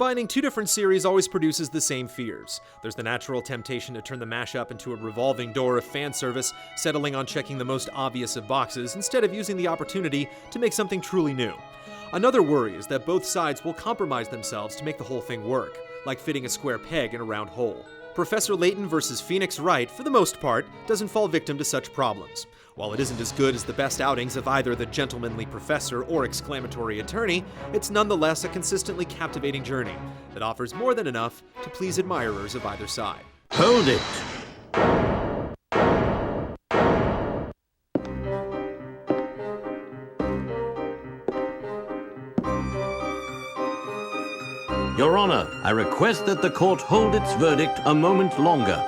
Combining two different series always produces the same fears. There's the natural temptation to turn the mashup into a revolving door of fan service, settling on checking the most obvious of boxes instead of using the opportunity to make something truly new. Another worry is that both sides will compromise themselves to make the whole thing work, like fitting a square peg in a round hole. Professor Layton versus Phoenix Wright, for the most part, doesn't fall victim to such problems. While it isn't as good as the best outings of either the gentlemanly professor or exclamatory attorney, it's nonetheless a consistently captivating journey that offers more than enough to please admirers of either side. Hold it! Your Honor, I request that the court hold its verdict a moment longer.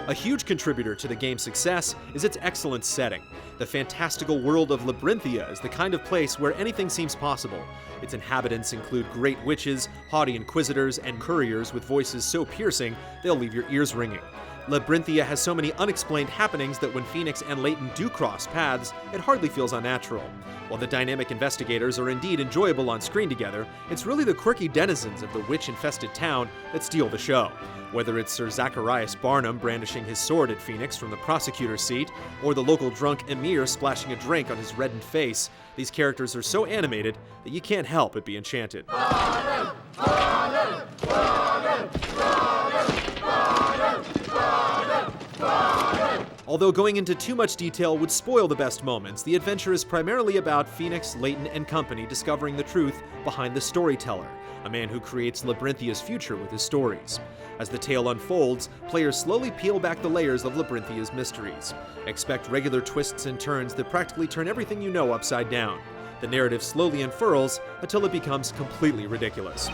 A huge contributor to the game's success is its excellent setting. The fantastical world of Labyrinthia is the kind of place where anything seems possible. Its inhabitants include great witches, haughty inquisitors, and couriers with voices so piercing they'll leave your ears ringing. Labyrinthia has so many unexplained happenings that when Phoenix and Layton do cross paths, it hardly feels unnatural. While the dynamic investigators are indeed enjoyable on screen together, it's really the quirky denizens of the witch-infested town that steal the show. Whether it's Sir Zacharias Barnum brandishing his sword at Phoenix from the prosecutor's seat, or the local drunk Emir splashing a drink on his reddened face, these characters are so animated that you can't help but be enchanted. Barnum! Barnum! Barnum! Barnum! Barnum! Barnum! Barnum! Although going into too much detail would spoil the best moments, the adventure is primarily about Phoenix, Layton, and company discovering the truth behind the storyteller, a man who creates Labyrinthia's future with his stories. As the tale unfolds, players slowly peel back the layers of Labyrinthia's mysteries. Expect regular twists and turns that practically turn everything you know upside down. The narrative slowly unfurls until it becomes completely ridiculous.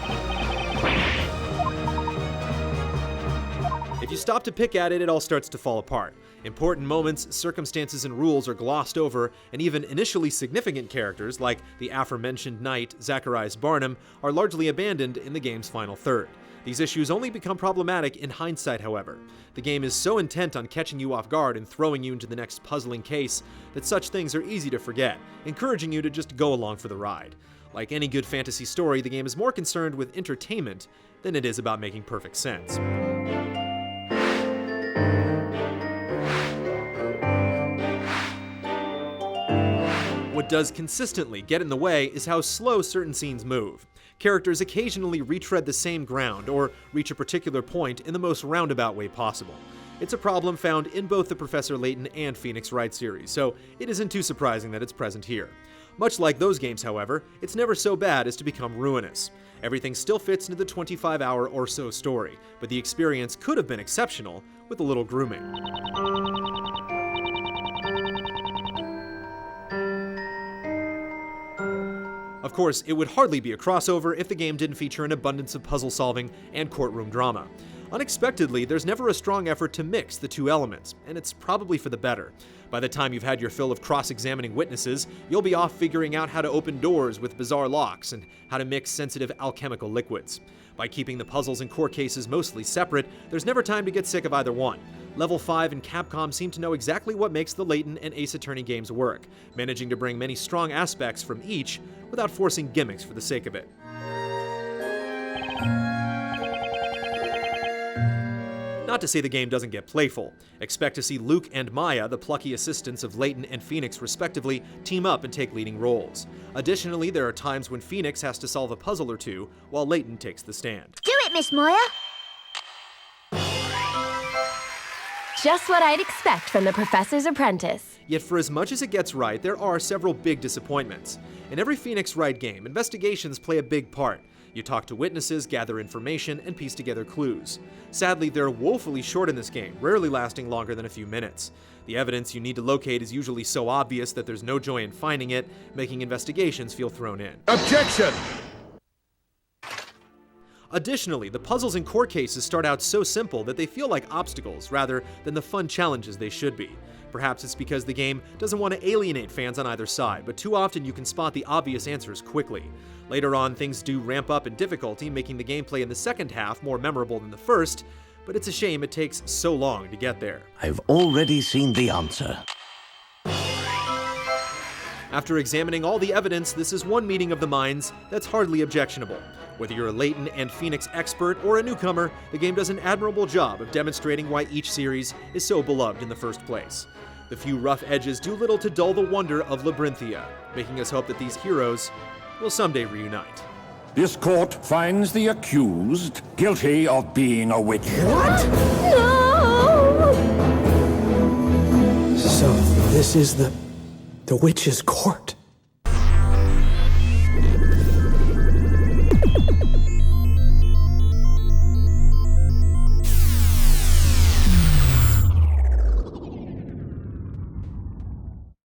If you stop to pick at it, it all starts to fall apart. Important moments, circumstances, and rules are glossed over, and even initially significant characters, like the aforementioned knight, Zacharias Barnum, are largely abandoned in the game's final third. These issues only become problematic in hindsight, however. The game is so intent on catching you off guard and throwing you into the next puzzling case that such things are easy to forget, encouraging you to just go along for the ride. Like any good fantasy story, the game is more concerned with entertainment than it is about making perfect sense. What does consistently get in the way is how slow certain scenes move. Characters occasionally retread the same ground or reach a particular point in the most roundabout way possible. It's a problem found in both the Professor Layton and Phoenix Wright series, so it isn't too surprising that it's present here. Much like those games, however, it's never so bad as to become ruinous. Everything still fits into the 25-hour or so story, but the experience could have been exceptional with a little grooming. Of course, it would hardly be a crossover if the game didn't feature an abundance of puzzle solving and courtroom drama. Unexpectedly, there's never a strong effort to mix the two elements, and it's probably for the better. By the time you've had your fill of cross-examining witnesses, you'll be off figuring out how to open doors with bizarre locks and how to mix sensitive alchemical liquids. By keeping the puzzles and core cases mostly separate, there's never time to get sick of either one. Level 5 and Capcom seem to know exactly what makes the Layton and Ace Attorney games work, managing to bring many strong aspects from each without forcing gimmicks for the sake of it. Not to say the game doesn't get playful. Expect to see Luke and Maya, the plucky assistants of Layton and Phoenix respectively, team up and take leading roles. Additionally, there are times when Phoenix has to solve a puzzle or two, while Layton takes the stand. Do it, Miss Maya! Just what I'd expect from the Professor's Apprentice. Yet for as much as it gets right, there are several big disappointments. In every Phoenix Wright game, investigations play a big part. You talk to witnesses, gather information, and piece together clues. Sadly, they're woefully short in this game, rarely lasting longer than a few minutes. The evidence you need to locate is usually so obvious that there's no joy in finding it, making investigations feel thrown in. Objection! Additionally, the puzzles and core cases start out so simple that they feel like obstacles rather than the fun challenges they should be. Perhaps it's because the game doesn't want to alienate fans on either side, but too often you can spot the obvious answers quickly. Later on, things do ramp up in difficulty, making the gameplay in the second half more memorable than the first, but it's a shame it takes so long to get there. I've already seen the answer. After examining all the evidence, this is one meeting of the minds that's hardly objectionable. Whether you're a Layton and Phoenix expert or a newcomer, the game does an admirable job of demonstrating why each series is so beloved in the first place. The few rough edges do little to dull the wonder of Labyrinthia, making us hope that these heroes will someday reunite. This court finds the accused guilty of being a witch. No! So, this is the witch's court.